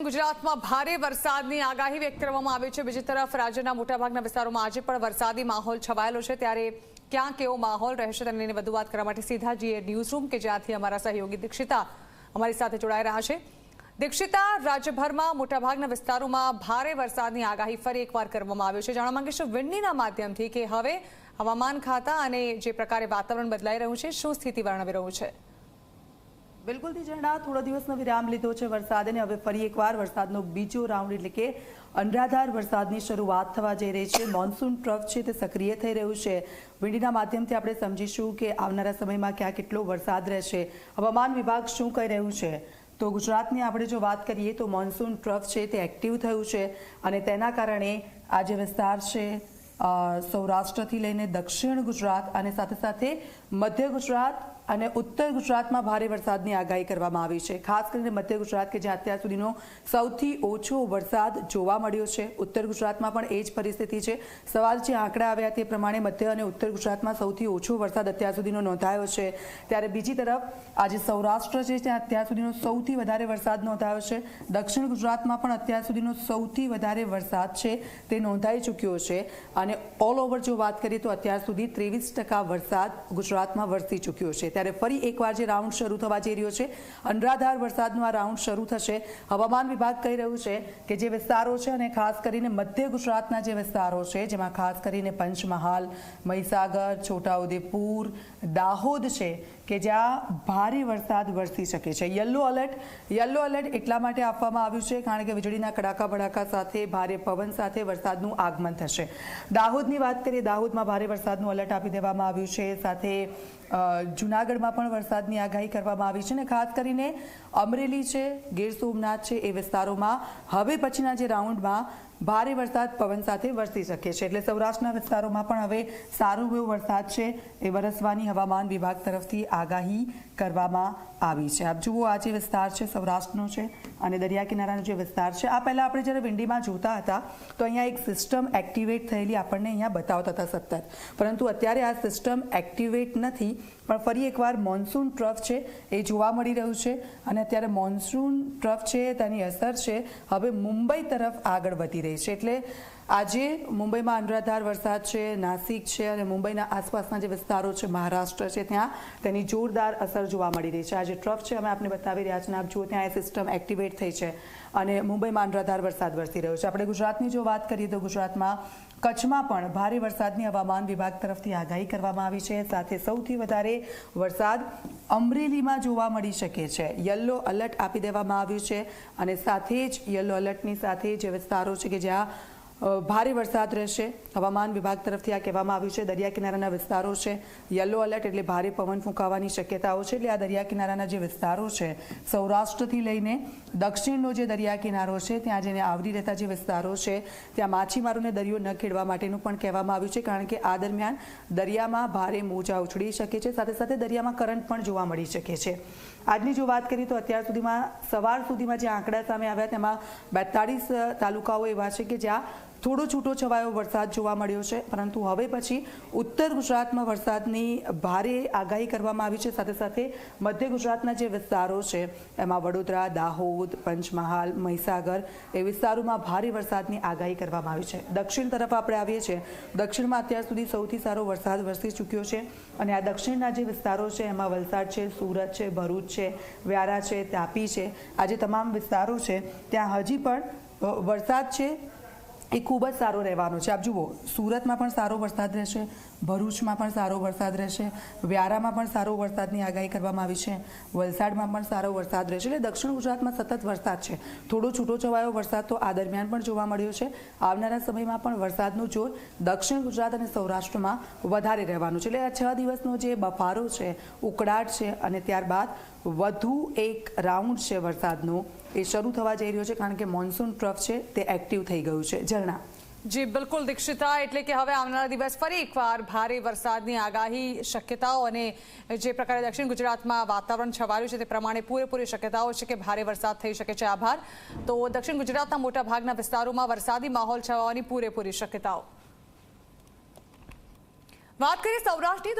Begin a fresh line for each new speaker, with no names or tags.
ગુજરાતમાં ભારે વરસાદની આગાહી વ્યક્ત કરવામાં આવી છે। બીજી તરફ રાજ્યના મોટાભાગના વિસ્તારોમાં આજે પણ વરસાદી માહોલ છવાયેલો છે। ત્યારે ક્યાં કેવો માહોલ રહેશે તેને લઈને વધુ વાત કરવા માટે સીધા જઈએ ન્યૂઝ રૂમ કે જ્યાંથી અમારા સહયોગી દીક્ષિતા અમારી સાથે જોડાઈ રહ્યા છે। દીક્ષિતા, રાજ્યભરમાં મોટાભાગના વિસ્તારોમાં ભારે વરસાદની આગાહી ફરી એકવાર કરવામાં આવી છે। જાણવા માંગીશું વિંડીના માધ્યમથી કે હવે હવામાન ખાતા અને જે પ્રકારે વાતાવરણ બદલાઈ રહ્યું છે શું સ્થિતિ વર્ણવી રહ્યું છે।
બિલકુલ થી ઝરણા, થોડા દિવસનો વિરામ લીધો છે વરસાદે અને હવે ફરી એકવાર વરસાદનો બીજો રાઉન્ડ એટલે કે અનરાધાર વરસાદની શરૂઆત થવા જઈ રહી છે। મોન્સૂન ટ્રફ છે તે સક્રિય થઈ રહ્યું છે। વિંડીના માધ્યમથી આપણે સમજીશું કે આવનારા સમયમાં ક્યાં કેટલો વરસાદ રહેશે, હવામાન વિભાગ શું કહી રહ્યું છે। તો ગુજરાતની આપણે જો વાત કરીએ તો મોન્સૂન ટ્રફ છે તે એક્ટિવ થયું છે અને તેના કારણે આ જે વિસ્તાર છે સૌરાષ્ટ્રથી લઈને દક્ષિણ ગુજરાત અને સાથે સાથે મધ્ય ગુજરાત અને ઉત્તર ગુજરાતમાં ભારે વરસાદની આગાહી કરવામાં આવી છે। ખાસ કરીને મધ્ય ગુજરાત કે જ્યાં અત્યાર સુધીનો સૌથી ઓછો વરસાદ જોવા મળ્યો છે। ઉત્તર ગુજરાતમાં પણ એ જ પરિસ્થિતિ છે। સવાલ જે આંકડા આવ્યા તે પ્રમાણે મધ્ય અને ઉત્તર ગુજરાતમાં સૌથી ઓછો વરસાદ અત્યાર સુધીનો નોંધાયો છે। ત્યારે બીજી તરફ આજે સૌરાષ્ટ્ર છે ત્યાં અત્યાર સુધીનો સૌથી વધારે વરસાદ નોંધાયો છે। દક્ષિણ ગુજરાતમાં પણ અત્યાર સુધીનો સૌથી વધારે વરસાદ છે તે નોંધાઈ ચૂક્યો છે અને ઓલ ઓવર જો વાત કરીએ તો અત્યાર સુધી 23% વરસાદ ગુજરાતમાં વરસી ચૂક્યો છે। ત્યારે ફરી એકવાર જે રાઉન્ડ શરૂ થવા જઈ રહ્યો છે અનરાધાર વરસાદનો આ રાઉન્ડ શરૂ થશે। હવામાન વિભાગ કહી રહ્યું છે કે જે વિસ્તારો છે અને ખાસ કરીને મધ્ય ગુજરાતના જે વિસ્તારો છે જેમાં ખાસ કરીને પંચમહાલ, મહીસાગર, છોટાઉદેપુર, દાહોદ છે કે જ્યાં ભારે વરસાદ વરસી શકે છે। યલો એલર્ટ એટલા માટે આપવામાં આવ્યું છે કારણ કે વીજળીના કડાકા ભડાકા સાથે ભારે પવન સાથે વરસાદનું આગમન થશે। દાહોદની વાત કરીએ, દાહોદમાં ભારે વરસાદનું એલર્ટ આપી દેવામાં આવ્યું છે। સાથે જૂનાગઢમાં પણ વરસાદની આગાહી કરવામાં આવી છે અને ખાસ કરીને અમરેલી છે, ગીર સોમનાથ છે એ વિસ્તારોમાં હવે પછીના જે રાઉન્ડમાં ભારે વરસાદ પવન સાથે વરસી શકે છે। એટલે સૌરાષ્ટ્રના વિસ્તારોમાં પણ હવે સારો એવો વરસાદ છે એ વરસવાની હવામાન વિભાગ તરફથી આગાહી કરવામાં આવી છે। આપ જુઓ, આ જે વિસ્તાર છે સૌરાષ્ટ્રનો છે અને દરિયા કિનારાનો જે વિસ્તાર છે આ પહેલાં આપણે જ્યારે વિંડીમાં જોતા હતા તો અહીંયા એક સિસ્ટમ એક્ટિવેટ થયેલી આપણને અહીંયા બતાવતા હતા સતત, પરંતુ અત્યારે આ સિસ્ટમ એક્ટિવેટ નથી પણ ફરી એકવાર મોન્સૂન ટ્રફ છે એ જોવા મળી રહ્યું છે અને અત્યારે મોન્સૂન ટ્રફ છે તેની અસર છે હવે મુંબઈ તરફ આગળ વધી રહી છે। એટલે આજે મુંબઈમાં અનરાધાર વરસાદ છે, નાસિક છે અને મુંબઈના આસપાસના જે વિસ્તારો છે મહારાષ્ટ્ર છે ત્યાં તેની જોરદાર અસર જોવા મળી રહી છે। આ જે ટ્રફ છે અમે આપને બતાવી રહ્યા છીએ, આપ જુઓ ત્યાં એ સિસ્ટમ એક્ટિવેટ થઈ છે અને મુંબઈમાં અનરાધાર વરસાદ વરસી રહ્યો છે। આપણે ગુજરાતની જો વાત કરીએ તો ગુજરાતમાં કચ્છમાં પણ ભારે વરસાદની હવામાન વિભાગ તરફથી આગાહી કરવામાં આવી છે। સાથે સૌથી વધારે વરસાદ અમરેલીમાં જોવા મળી શકે છે। યલો એલર્ટ આપી દેવામાં આવ્યું છે અને સાથે જ યલો એલર્ટની સાથે જે વિસ્તારો છે કે જ્યાં ભારે વરસાદ રહેશે હવામાન વિભાગ તરફથી આ કહેવામાં આવ્યું છે। દરિયા કિનારાના વિસ્તારો છે, યલો એલર્ટ એટલે ભારે પવન ફૂંકાવાની શક્યતાઓ છે। એટલે આ દરિયા કિનારાના જે વિસ્તારો છે સૌરાષ્ટ્રથી લઈને દક્ષિણનો જે દરિયા કિનારો છે ત્યાં જેને આવરી રહેતા જે વિસ્તારો છે ત્યાં માછીમારોને દરિયો ન ખેડવા માટેનું પણ કહેવામાં આવ્યું છે કારણ કે આ દરમિયાન દરિયામાં ભારે મોજા ઉછળી શકે છે, સાથે સાથે દરિયામાં કરંટ પણ જોવા મળી શકે છે। આજની જો વાત કરીએ તો અત્યાર સુધીમાં સવાર સુધીમાં જે આંકડા સામે આવ્યા તેમાં 42 તાલુકાઓ એવા છે કે જ્યાં થોડો છૂટો છવાયો વરસાદ જોવા મળ્યો છે, પરંતુ હવે પછી ઉત્તર ગુજરાતમાં વરસાદની ભારે આગાહી કરવામાં આવી છે। સાથે સાથે મધ્ય ગુજરાતના જે વિસ્તારો છે એમાં વડોદરા, દાહોદ, પંચમહાલ, મહીસાગર એ વિસ્તારોમાં ભારે વરસાદની આગાહી કરવામાં આવી છે। દક્ષિણ તરફ આપણે આવીએ છીએ, દક્ષિણમાં અત્યાર સુધી સૌથી સારો વરસાદ વરસી ચૂક્યો છે અને આ દક્ષિણના જે વિસ્તારો છે એમાં વલસાડ છે, સુરત છે, ભરૂચ છે, વ્યારા છે, તાપી છે, આ જે તમામ વિસ્તારો છે ત્યાં હજી પણ વરસાદ છે એ ખૂબ જ સારો રહેવાનો છે। આપ જુઓ, સુરતમાં પણ સારો વરસાદ રહેશે, ભરૂચમાં પણ સારો વરસાદ રહેશે, વ્યારામાં પણ સારો વરસાદની આગાહી કરવામાં આવી છે, વલસાડમાં પણ સારો વરસાદ રહેશે। એટલે દક્ષિણ ગુજરાતમાં સતત વરસાદ છે। થોડો છૂટો છવાયો વરસાદ તો આ દરમિયાન પણ જોવા મળ્યો છે। આવનારા સમયમાં પણ વરસાદનું જોર દક્ષિણ ગુજરાત અને સૌરાષ્ટ્રમાં વધારે રહેવાનું છે। એટલે આ 6 દિવસનો જે બફારો છે, ઉકળાટ છે અને ત્યારબાદ વધુ એક રાઉન્ડ છે વરસાદનો એ શરૂ થવા જઈ રહ્યો છે કારણ કે મોન્સૂન ટ્રફ છે તે એક્ટિવ થઈ ગયું છે। ઝરણા
જી બિલકુલ દીક્ષિતા, એટલે કે હવે આવનારા દિવસ ફરી એકવાર ભારે વરસાદની આગાહી શક્યતાઓ અને જે પ્રકારે દક્ષિણ ગુજરાતમાં વાતાવરણ છવાયું છે તે પ્રમાણે પૂરેપૂરી શક્યતાઓ છે કે ભારે વરસાદ થઈ શકે છે। આભાર। તો દક્ષિણ ગુજરાતના મોટા ભાગના વિસ્તારોમાં વરસાદી માહોલ છવાવાની પૂરેપૂરી શક્યતાઓ। વાત કરીએ સૌરાષ્ટ્રની